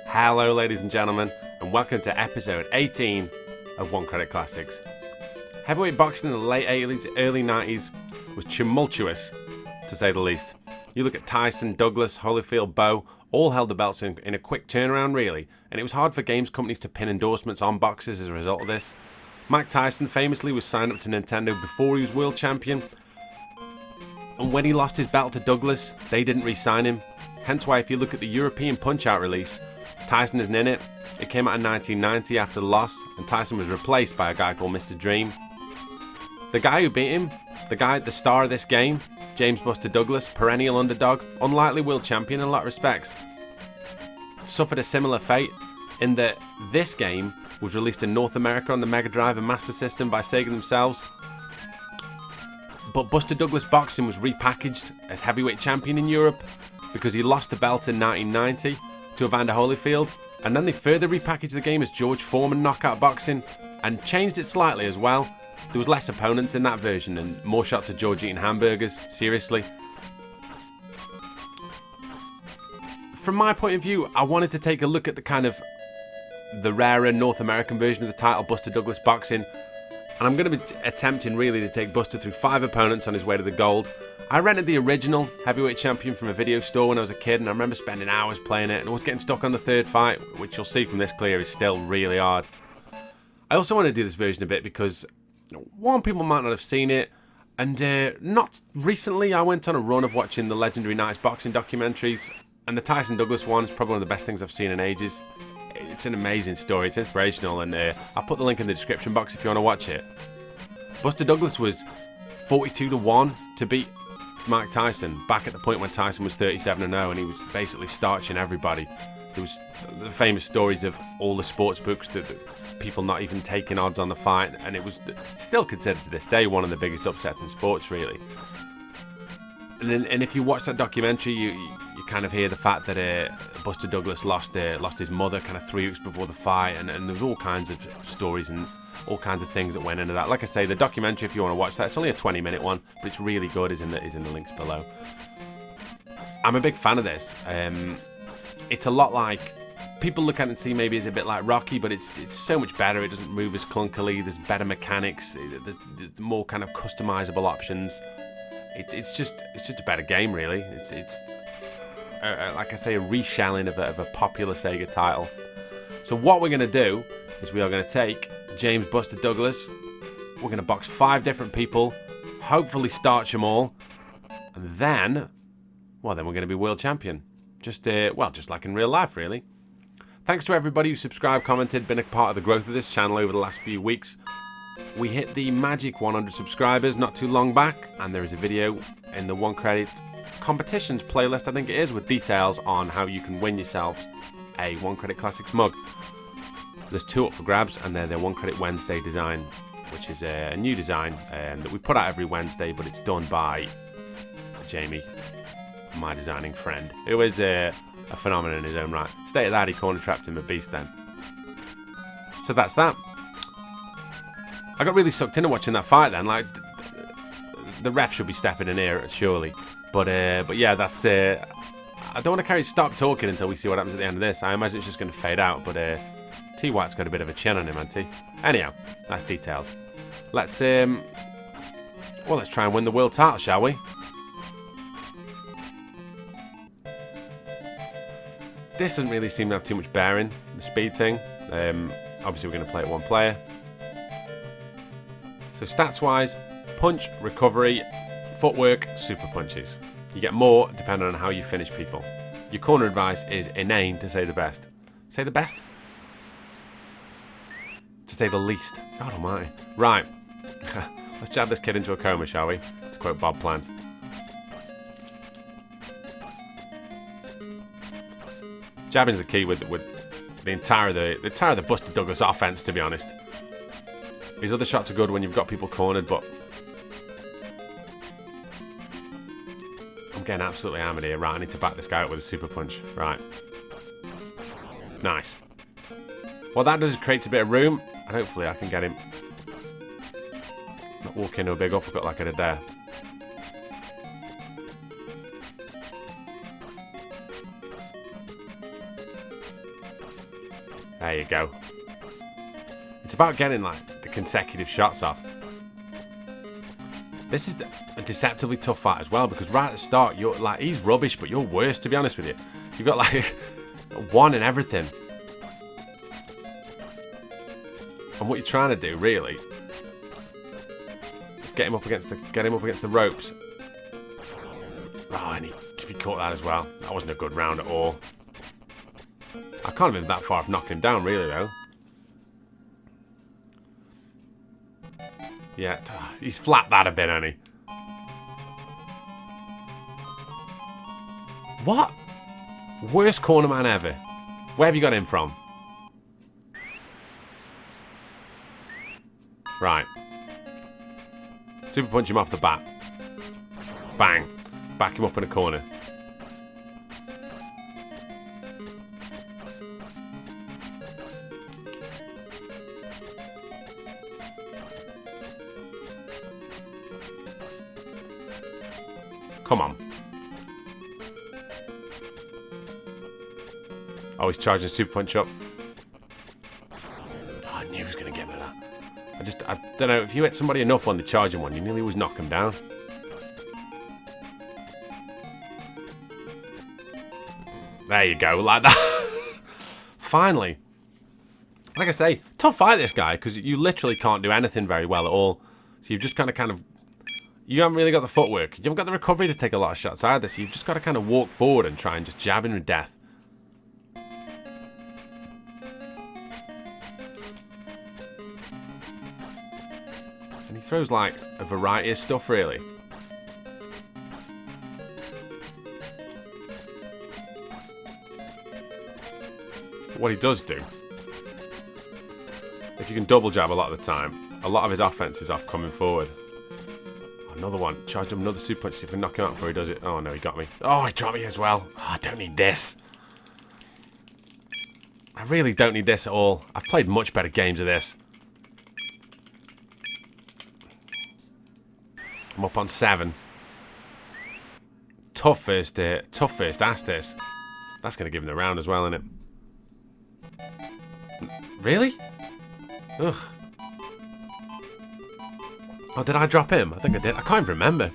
Hello ladies and gentlemen, and welcome to episode 18 of One Credit Classics. Heavyweight boxing in the late 80s, early 90s was tumultuous, to say the least. You look at Tyson, Douglas, Holyfield, Bowe, all held the belts in a quick turnaround really, and it was hard for games companies to pin endorsements on boxers as a result of this. MIke Tyson famously was signed up to Nintendo before he was world champion, and when he lost his belt to Douglas, they didn't re-sign him. Hence why if you look at the European Punch-Out release, Tyson isn't in it. It came out in 1990 after the loss, and Tyson was replaced by a guy called Mr. Dream. The guy who beat him, the star of this game, James Buster Douglas, perennial underdog, unlikely world champion in a lot of respects, suffered a similar fate in that this game was released in North America on the Mega Drive and Master System by Sega themselves. But Buster Douglas Boxing was repackaged as heavyweight champion in Europe because he lost the belt in 1990 to Evander Holyfield, and then they further repackaged the game as George Foreman Knockout Boxing and changed it slightly as well. There was less opponents in that version and more shots of George eating hamburgers, seriously. From my point of view, I wanted to take a look at the rarer North American version of the title, Buster Douglas Boxing, and I'm going to be attempting really to take Buster through 5 opponents on his way to the gold. I rented the original heavyweight champion from a video store when I was a kid, and I remember spending hours playing it and I was getting stuck on the third fight, which you'll see from this clear is still really hard. I also want to do this version a bit because, one, people might not have seen it, and not recently I went on a run of watching the Legendary Nights boxing documentaries, and the Tyson Douglas one is probably one of the best things I've seen in ages. It's an amazing story, it's inspirational, and I'll put the link in the description box if you want to watch it. Buster Douglas was 42-1 to beat MIke Tyson back at the point when Tyson was 37-0 and he was basically starching everybody. There was the famous stories of all the sports books that people not even taking odds on the fight, and it was still considered to this day one of the biggest upsets in sports really. And if you watch that documentary, you kind of hear the fact that Buster Douglas lost his mother kind of 3 weeks before the fight, and there was all kinds of stories and all kinds of things that went into that. Like I say, the documentary, if you want to watch that, it's only a 20-minute one, but it's really good. Is in the links below. I'm a big fan of this. It's a lot like, people look at it and see maybe it's a bit like Rocky, but it's so much better. It doesn't move as clunkily. There's better mechanics. There's more kind of customizable options. It's just a better game, really. It's like I say, a reshelling of a popular Sega title. So what we're going to do is we are going to take James Buster Douglas. We're going to box 5 different people, hopefully starch them all, and then we're going to be world champion. Just like in real life, really. Thanks to everybody who subscribed, commented, been a part of the growth of this channel over the last few weeks. We hit the magic 100 subscribers not too long back, and there is a video in the One Credit competitions playlist, I think it is, with details on how you can win yourselves a One Credit Classics mug. There's 2 up for grabs, and they're their One Credit Wednesday design, which is a new design that we put out every Wednesday, but it's done by Jamie, my designing friend, who is a phenomenon in his own right. State of that, he corner trapped him a beast then. So that's that. I got really sucked into watching that fight then. Like, the ref should be stepping in here surely, but yeah, that's I don't want to stop talking until we see what happens at the end of this. I imagine it's just going to fade out, but T White's got a bit of a chin on him, hasn't he? Anyhow, that's details. Let's try and win the world title, shall we? This doesn't really seem to have too much bearing, the speed thing. Obviously we're going to play it 1 player. So stats wise, punch, recovery, footwork, super punches. You get more depending on how you finish people. Your corner advice is inane, to say the best. Say the best? To say the least. God almighty. Right. Let's jab this kid into a coma, shall we? To quote Bob Plant. Jabbing's the key with the entire of the Buster Douglas offense, to be honest. His other shots are good when you've got people cornered, but I'm getting absolutely hammered here. Right, I need to back this guy up with a super punch. Right. Nice. What that does is creates a bit of room, and hopefully I can get him. Not walk into a big uppercut like I did there. There you go. It's about getting, like, the consecutive shots off. This is a deceptively tough fight as well, because right at the start, you're like, he's rubbish, but you're worse, to be honest with you. You've got, like, one and everything. And what you're trying to do, really, is get him up against the ropes. Oh, and he caught that as well. That wasn't a good round at all. I can't have been that far off knocking him down, really, though. Yeah, he's flapped that a bit, hasn't he? What? Worst corner man ever. Where have you got him from? Right. Super punch him off the bat. Bang. Back him up in a corner. Come on. Oh, he's charging super punch up. Oh, I knew he was going to get me that. I don't know, if you hit somebody enough on the charging one, you nearly always knock them down. There you go, like that. Finally. Like I say, tough fight this guy, because you literally can't do anything very well at all. So you've just kind of... You haven't really got the footwork. You haven't got the recovery to take a lot of shots either, so you've just got to kind of walk forward and try and just jab him to death. And he throws, like, a variety of stuff, really. What he does do, if you can double jab a lot of the time, a lot of his offense is off coming forward. Another one. Charge him another super punch, see if we can knock him out before he does it. Oh no, he got me. Oh, he dropped me as well. Oh, I don't need this. I really don't need this at all. I've played much better games of this. I'm up on 7. Tough first ass this. That's going to give him the round as well, isn't it? Really? Ugh. Oh, did I drop him? I think I did. I can't even remember.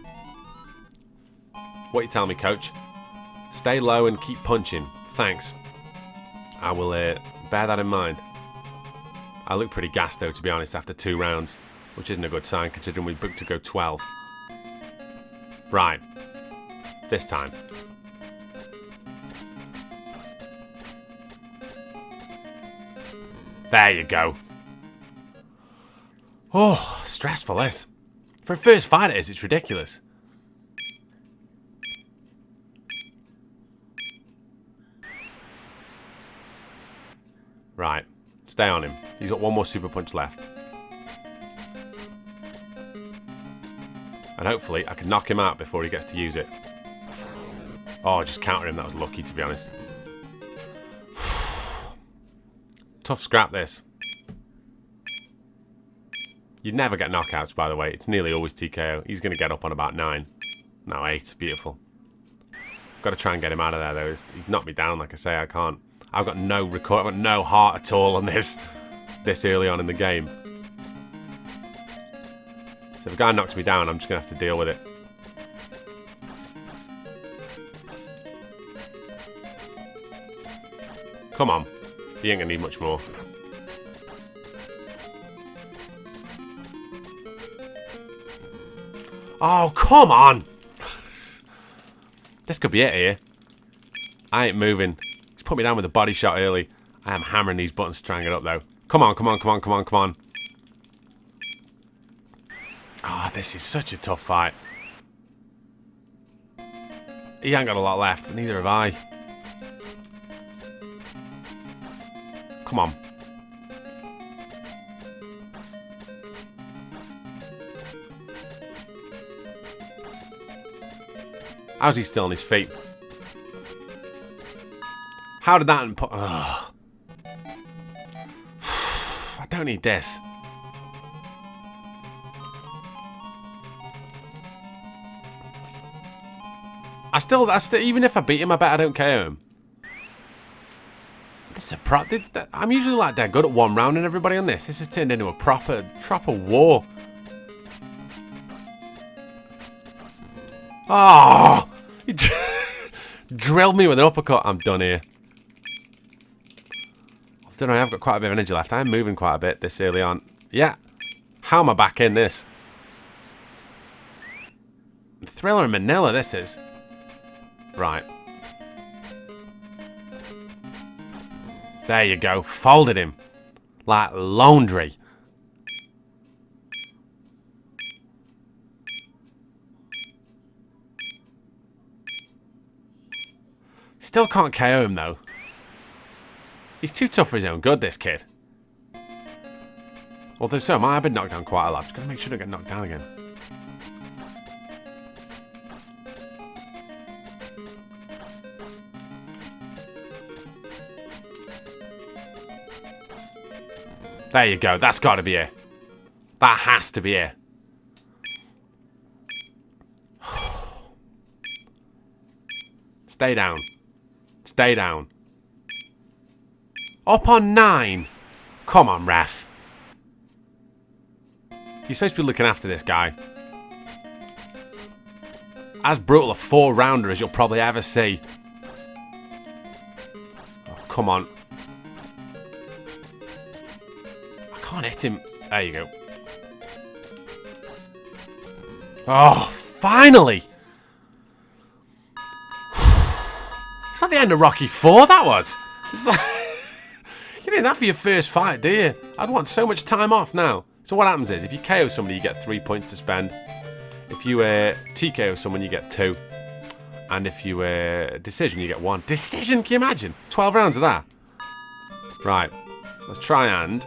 What you tell me, coach? Stay low and keep punching. Thanks. I will bear that in mind. I look pretty gassed, though, to be honest, after 2 rounds. Which isn't a good sign, considering we booked to go 12. Right. This time. There you go. Oh, stressful, this. For a first fight it is, it's ridiculous. Right. Stay on him. He's got one more super punch left. And hopefully I can knock him out before he gets to use it. Oh, just counter him. That was lucky, to be honest. Tough scrap, this. You'd never get knockouts, by the way. It's nearly always TKO. He's going to get up on about 9. No, 8. Beautiful. Got to try and get him out of there, though. He's knocked me down, like I say. I can't. I've got no record. I've got no heart at all on this early on in the game. So if a guy knocks me down, I'm just going to have to deal with it. Come on. He ain't going to need much more. Oh, come on! This could be it here. I ain't moving. He's put me down with a body shot early. I am hammering these buttons to try and get up, though. Come on, come on, come on, come on, come on. Oh, this is such a tough fight. He ain't got a lot left, but neither have I. Come on. How's he still on his feet? How did that input? I don't need this. I still, even if I beat him, I bet I don't KO him. This is a prop. I'm usually like dead good at one rounding everybody on this. This has turned into a proper war. Oh! He drilled me with an uppercut. I'm done here. I don't know. I've got quite a bit of energy left. I'm moving quite a bit this early on. Yeah. How am I back in this? Thriller and Manila, this is. Right. There you go. Folded him. Like laundry. Still can't KO him, though. He's too tough for his own good, this kid. Although so am I. I've been knocked down quite a lot. I'm just going to make sure I don't get knocked down again. There you go. That's got to be it. That has to be it. Stay down. Stay down. Up on 9. Come on, ref. You're supposed to be looking after this guy. As brutal a 4-rounder as you'll probably ever see. Oh, come on. I can't hit him. There you go. Oh, finally! It's like the end of Rocky 4, that was. It's like, you need that for your first fight, do you? I'd want so much time off now. So what happens is, if you KO somebody, you get 3 points to spend. If you TKO someone, you get 2. And if you decision, you get 1. Decision? Can you imagine? 12 rounds of that. Right. Let's try and...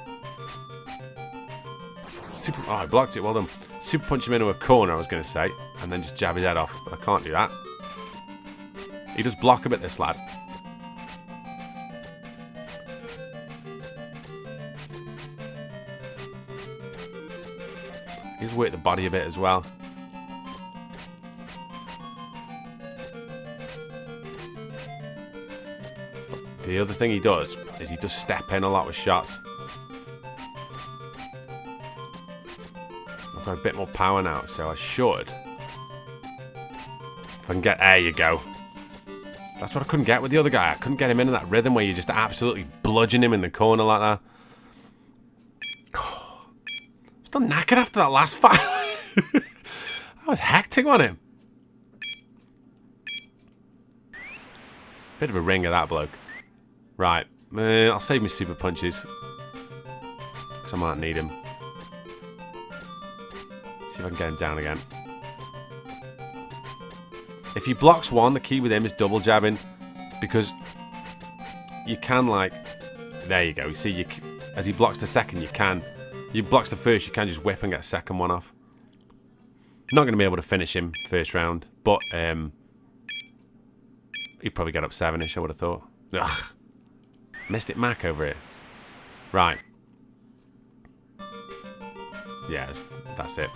Oh, I blocked it. Well done. Super punch him into a corner, I was going to say. And then just jab his head off. But I can't do that. He does block a bit, this lad. He's worked the body a bit as well. The other thing he does is he does step in a lot with shots. I've got a bit more power now, so I should. If I can get... There you go. That's what I couldn't get with the other guy. I couldn't get him into that rhythm where you just absolutely bludgeon him in the corner like that. Still knackered after that last fight. That was hectic on him. Bit of a ringer, that bloke. Right. I'll save me super punches. Because I might need him. See if I can get him down again. If he blocks one, the key with him is double jabbing. Because you can, like... There you go. You see, as he blocks the second, you can... He blocks the first, you can just whip and get a second one off. Not going to be able to finish him first round. But, he'd probably get up 7-ish, I would have thought. Ugh. Missed it, Mac, over here. Right. Yeah, that's it.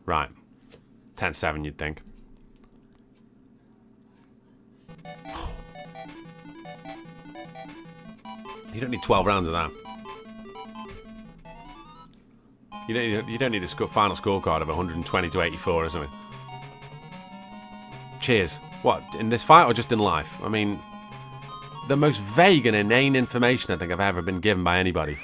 Right. 10-7, you'd think. You don't need 12 rounds of that. You don't need a final scorecard of 120 to 84 or something. Cheers. What, in this fight or just in life? I mean, the most vague and inane information I think I've ever been given by anybody.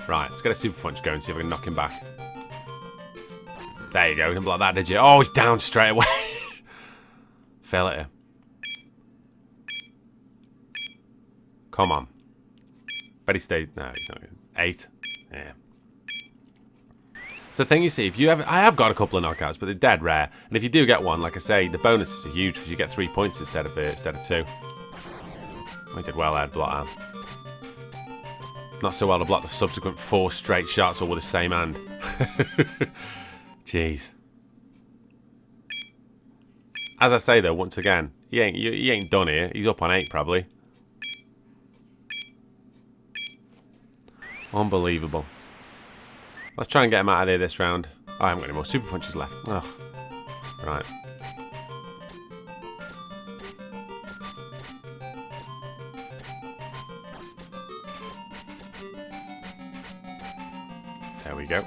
Right, let's get a super punch going and see if I can knock him back. There you go, didn't block that, did you? Oh, he's down straight away. Fell at you. Come on. Bet he stayed. No, he's not good. 8. Yeah. It's the thing you see. If you ever, I have got a couple of knockouts, but they're dead rare. And if you do get one, like I say, the bonuses are huge because you get 3 points instead of 2. I did well there, block that. Not so well to block the subsequent 4 straight shots all with the same hand. Jeez. As I say though, once again, he ain't done here. He's up on 8 probably. Unbelievable. Let's try and get him out of here this round. Oh, I haven't got any more super punches left. Oh. Right. we go.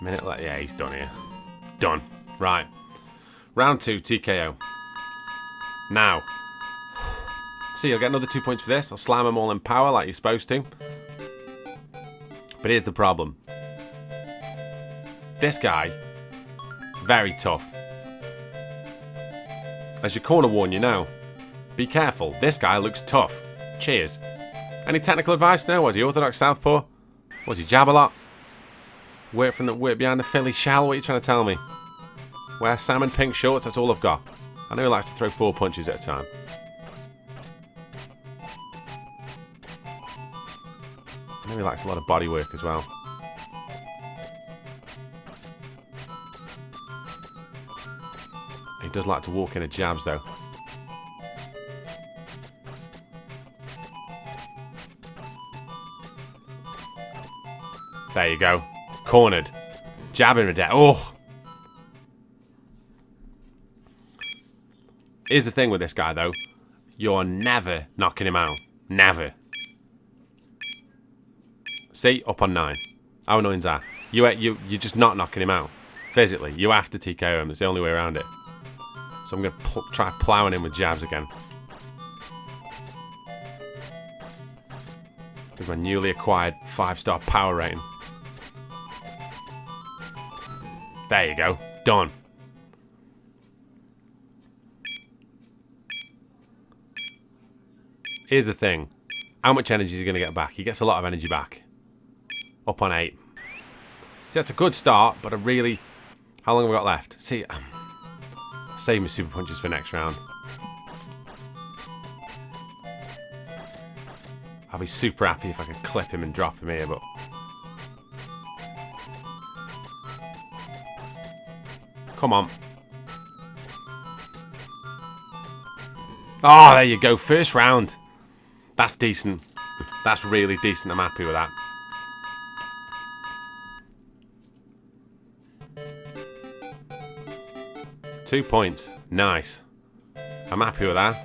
Minute left. Yeah, he's done here. Done. Right. Round 2, TKO. Now. See, I'll get another 2 points for this. I'll slam them all in power like you're supposed to. But here's the problem. This guy, very tough. As your corner warn you now. Be careful. This guy looks tough. Cheers. Any technical advice? No. Was he orthodox southpaw? Was he jab a lot? Work behind the Philly shell? What are you trying to tell me? Wear salmon pink shorts? That's all I've got. I know he likes to throw 4 punches at a time. I know he likes a lot of body work as well. He does like to walk in at jabs though. There you go. Cornered. Jabbing to death. Oh! Here's the thing with this guy though. You're never knocking him out. Never. See? Up on 9. How annoying is that? You're just not knocking him out. Physically. You have to TKO him. It's the only way around it. So I'm going to try ploughing him with jabs again. With my newly acquired 5-star power rating. There you go. Done. Here's the thing. How much energy is he going to get back? He gets a lot of energy back. Up on 8. See, that's a good start, but I really... How long have we got left? See, save my super punches for next round. I'll be super happy if I can clip him and drop him here, but... Come on. Oh, there you go. First round. That's decent. That's really decent. I'm happy with that. Two points. Nice. I'm happy with that.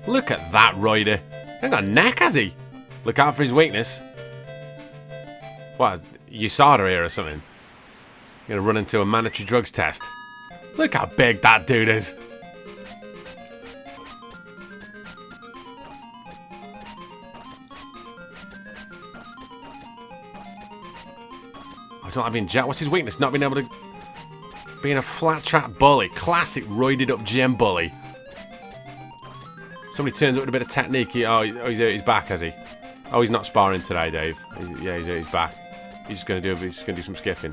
Look at that rider. He ain't got a neck, has he? Look out for his weakness. What? USADA here or something? You're gonna run into a mandatory drugs test. Look how big that dude is. I don't like being jacked. What's his weakness? Not being able to... Being a flat trap bully. Classic roided up gym bully. Somebody turns up with a bit of technique. He's hurt his back, has he? Oh, he's not sparring today, Dave. Yeah, he's hurt his back. He's just gonna do some skipping.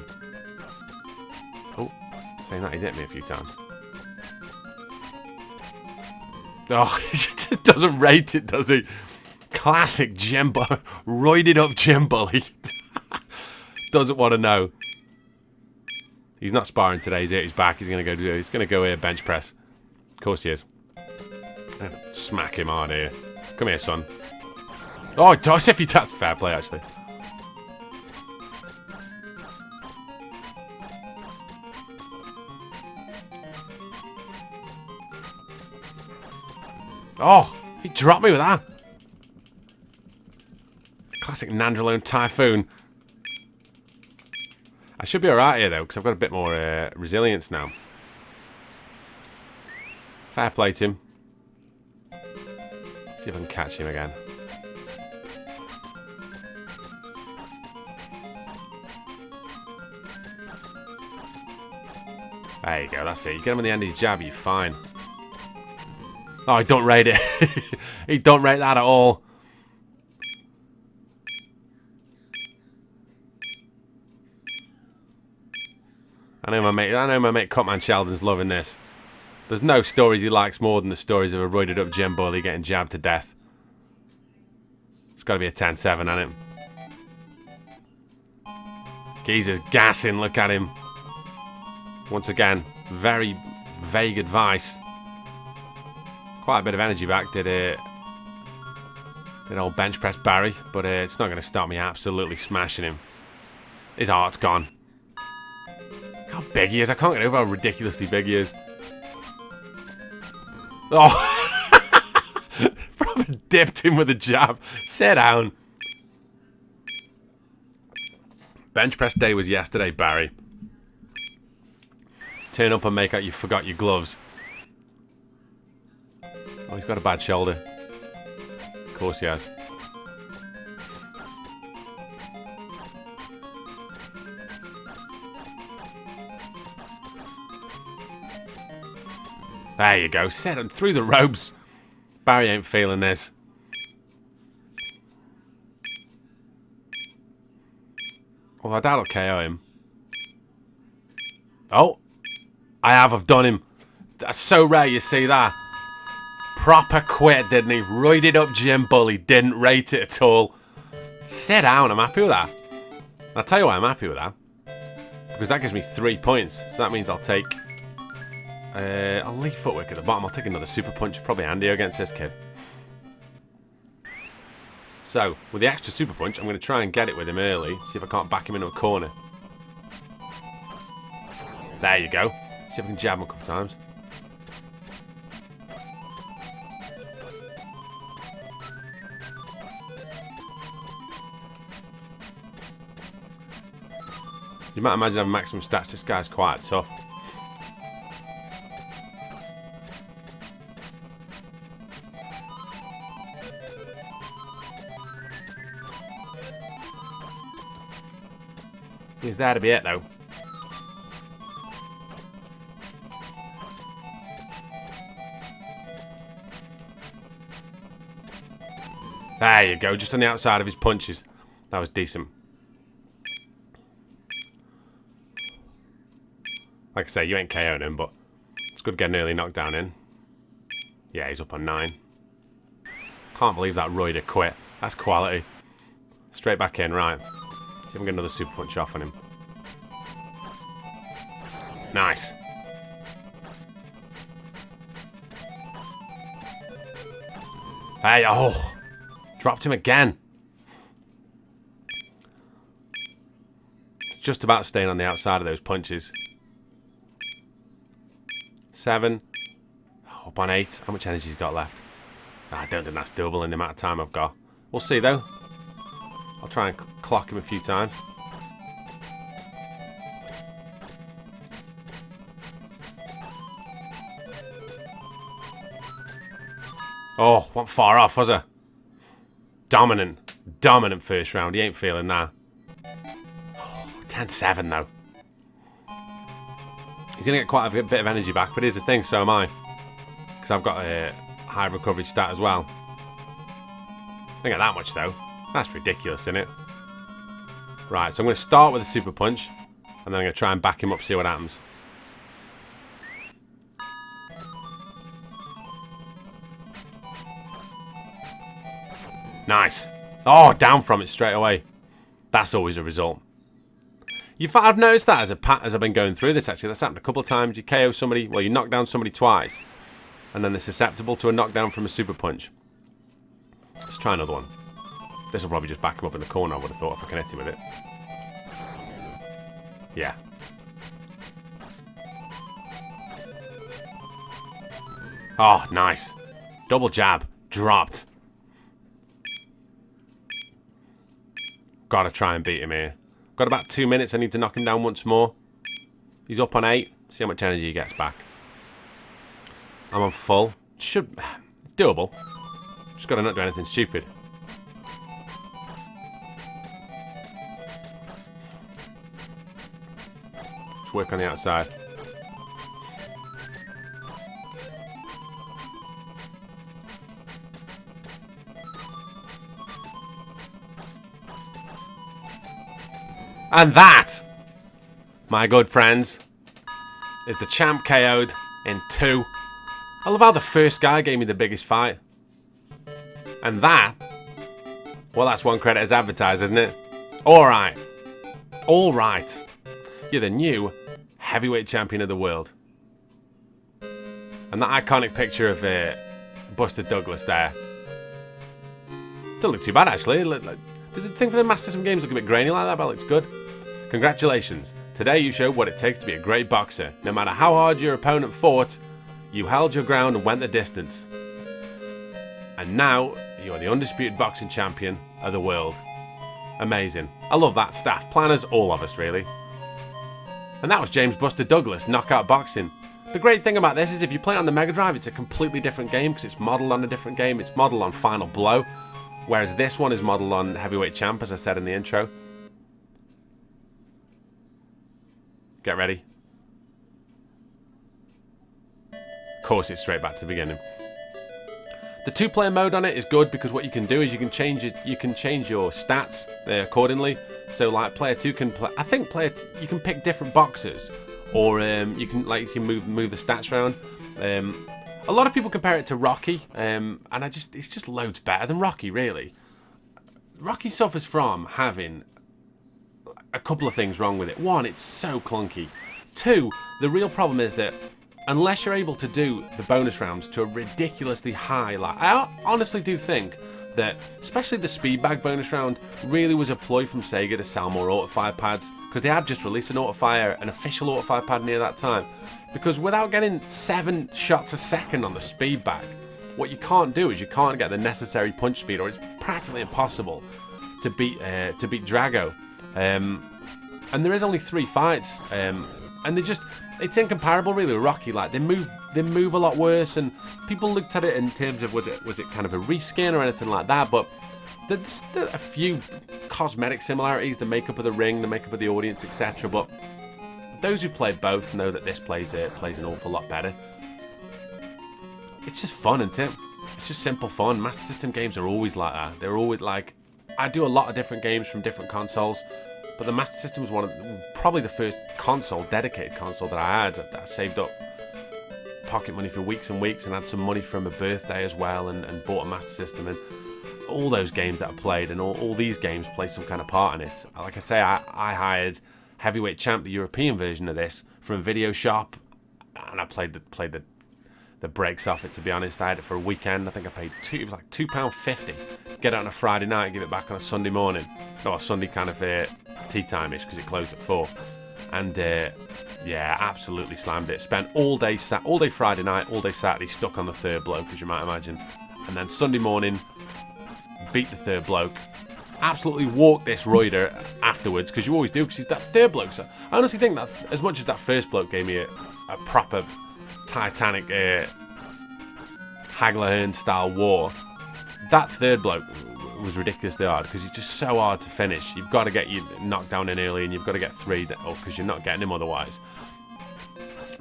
Oh, saying that, he's hit me a few times. Oh, he just doesn't rate it, does he? Classic gym bully. Roided up gym bully. Doesn't want to know. He's not sparring today. He's hurt his back. He's gonna go here bench press. Of course he is. I'm gonna smack him hard here. Come here, son. Oh, does if he taps. Fair play, actually. Oh, he dropped me with that. Classic Nandrolone Typhoon. I should be alright here, though, because I've got a bit more resilience now. Fair play to him. See if I can catch him again. There you go, that's it. You get him on the end of your jab, you're fine. Oh, he don't rate it. He don't rate that at all. I know my mate Cutman Sheldon's loving this. There's no stories he likes more than the stories of a roided up gym bully getting jabbed to death. It's got to be a 10-7, hasn't it? Geezer's gassing, look at him. Once again, very vague advice. Quite a bit of energy back, did old bench press Barry, but it's not going to stop me absolutely smashing him. His heart's gone. Look how big he is. I can't get over how ridiculously big he is. Oh, probably dipped him with a jab. Sit down. Bench press day was yesterday, Barry. Turn up and make out you forgot your gloves. Oh, he's got a bad shoulder. Of course he has. There you go. Set him through the ropes. Barry ain't feeling this. Well, I doubt I'll KO him. Oh. I've done him. That's so rare you see that. Proper quit, didn't he? Roided up gym bully. Didn't rate it at all. Sit down. I'm happy with that. I'll tell you why I'm happy with that. Because that gives me 3 points. So that means I'll take... I'll leave footwork at the bottom. I'll take another super punch. Probably handy against this kid. So, with the extra super punch, I'm going to try and get it with him early. See if I can't back him into a corner. There you go. See if I can jab him a couple times. You might imagine having maximum stats. This guy's quite tough. He's there to be it, though. There you go, just on the outside of his punches. That was decent. Like I say, you ain't KO'ing him, but it's good getting early knockdown in. Yeah, he's up on 9. Can't believe that Roider quit. That's quality. Straight back in, right. See if I can get another super punch off on him. Nice. Hey, oh. Dropped him again. It's just about staying on the outside of those punches. 7. Oh, up on 8. How much energy he's got left? I don't think that's doable in the amount of time I've got. We'll see, though. I'll try and clock him a few times. Oh, wasn't far off, was I? Dominant first round. He ain't feeling that. Oh, 10-7, though. He's going to get quite a bit of energy back, but here's the thing, so am I. Because I've got a high recovery stat as well. Don't get that much, though. That's ridiculous, isn't it? Right, so I'm going to start with a super punch, and then I'm going to try and back him up, see what happens. Nice. Oh, down from it straight away. That's always a result. I've noticed that as I've been going through this, actually. That's happened a couple of times. You KO somebody, well, you knock down somebody twice, and then they're susceptible to a knockdown from a super punch. Let's try another one. This will probably just back him up in the corner, I would have thought, if I can hit him with it. Yeah. Oh, nice. Double jab. Dropped. Gotta try and beat him here. Got about 2 minutes. I need to knock him down once more. He's up on 8. See how much energy he gets back. I'm on full. Should... doable. Just gotta not do anything stupid. Just work on the outside. And that, my good friends, is the champ KO'd in 2. I love how the first guy gave me the biggest fight. And that, well, that's one credit as advertised, isn't it? Alright. Alright. You're the new heavyweight champion of the world. And that iconic picture of Buster Douglas there. Doesn't look too bad, actually. Does the thing for the Masters of Games look a bit grainy like that? But it looks good. Congratulations. Today you showed what it takes to be a great boxer. No matter how hard your opponent fought, You held your ground and went the distance. And now, you are the undisputed boxing champion of the world. Amazing. I love that. Staff, planners, all of us, really. And that was James Buster Douglas, Knockout Boxing. The great thing about this is if you play it on the Mega Drive, it's a completely different game because it's modelled on a different game. It's modelled on Final Blow, whereas this one is modelled on Heavyweight Champ, as I said in the intro. Get ready. Of course, it's straight back to the beginning. The two-player mode on it is good because what you can do is you can change your stats accordingly. So like player 2 can play. I think you can pick different boxers, or you can move the stats around. A lot of people compare it to Rocky, and it's just loads better than Rocky, really. Rocky suffers from having a couple of things wrong with it. One, it's so clunky. Two, the real problem is that unless you're able to do the bonus rounds to a ridiculously high, I honestly do think that, especially the speed bag bonus round, really was a ploy from Sega to sell more autofire pads, because they had just released an official autofire pad near that time. Because without getting 7 shots a second on the speed bag, what you can't do is you can't get the necessary punch speed, or it's practically impossible to beat Drago. And there is only 3 fights, and it's incomparable really with Rocky. Like they move a lot worse, and people looked at it in terms of was it kind of a reskin or anything like that. But there's a few cosmetic similarities, the makeup of the ring, the makeup of the audience, etc. But those who've played both know that this plays an awful lot better. It's just fun, isn't it? It's just simple fun. Master System games are always like that. They're always like, I do a lot of different games from different consoles, but the Master System was probably the first dedicated console that I had. I saved up pocket money for weeks and weeks and had some money from a birthday as well, and bought a Master System, and all those games that I played, and all these games play some kind of part in it. Like I say, I hired Heavyweight Champ, the European version of this, from a video shop, and I played the breaks off it, to be honest. I had it for a weekend. I think I paid it was like £2.50. Get it on a Friday night, give it back on a Sunday morning. No, a Sunday kind of tea time-ish, because it closed at 4. And yeah, absolutely slammed it. Spent all day Friday night, all day Saturday stuck on the third bloke, as you might imagine. And then Sunday morning, beat the third bloke. Absolutely walked this Reuter afterwards, because you always do, because he's that third bloke. So I honestly think that as much as that first bloke gave me a proper Titanic Hagler-Hearn style war, that third bloke was ridiculously hard, because he's just so hard to finish. You've got to get you knocked down in early, and you've got to get 3, because you're not getting him otherwise.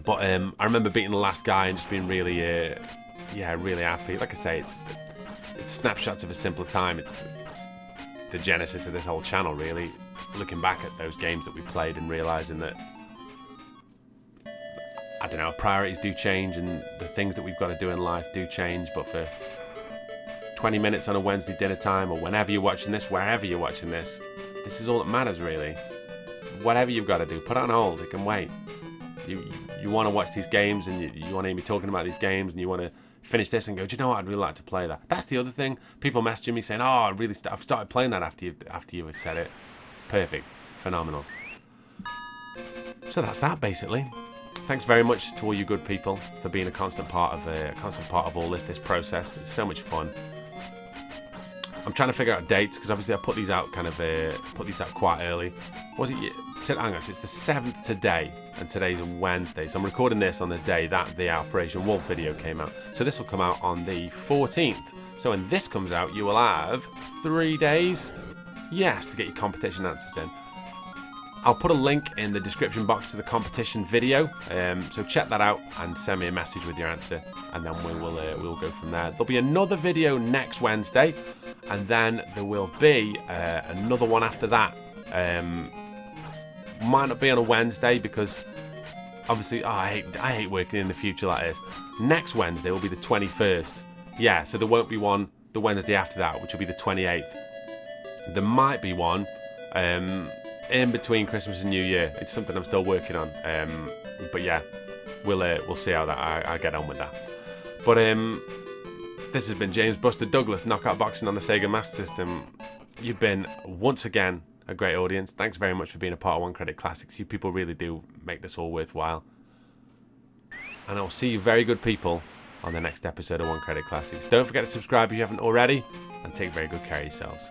But I remember beating the last guy and just being really really happy. Like I say, it's snapshots of a simpler time. It's the genesis of this whole channel, really, looking back at those games that we played and realizing that, I don't know, priorities do change, and the things that we've got to do in life do change. But for 20 minutes on a Wednesday dinner time, or whenever you're watching this, wherever you're watching this, this is all that matters, really. Whatever you've got to do, put it on hold. It can wait. You want to watch these games, and you want to hear me talking about these games, and you want to finish this and go, do you know what, I'd really like to play that. That's the other thing. People messaging me saying, oh, I've started playing that after you said it. Perfect. Phenomenal. So that's that, basically. Thanks very much to all you good people for being a constant part of all this process. It's so much fun. I'm trying to figure out dates, because obviously I put these out quite early. Was it? Hang on, so it's the 7th today, and today's a Wednesday. So I'm recording this on the day that the Operation Wolf video came out. So this will come out on the 14th. So when this comes out, you will have 3 days, yes, to get your competition answers in. I'll put a link in the description box to the competition video, so check that out and send me a message with your answer, and then we'll go from there. There'll be another video next Wednesday, and then there will be another one after that. Might not be on a Wednesday, because obviously I hate working in the future like this. Next Wednesday will be the 21st. Yeah, so there won't be one the Wednesday after that, which will be the 28th. There might be one in between Christmas and New Year. It's something I'm still working on. But yeah, we'll see how that I get on with that. But this has been James Buster Douglas, Knockout Boxing on the Sega Master System. You've been once again a great audience. Thanks very much for being a part of One Credit Classics. You people really do make this all worthwhile. and I'll see you very good people on the next episode of One Credit Classics. Don't forget to subscribe if you haven't already, and take very good care of yourselves.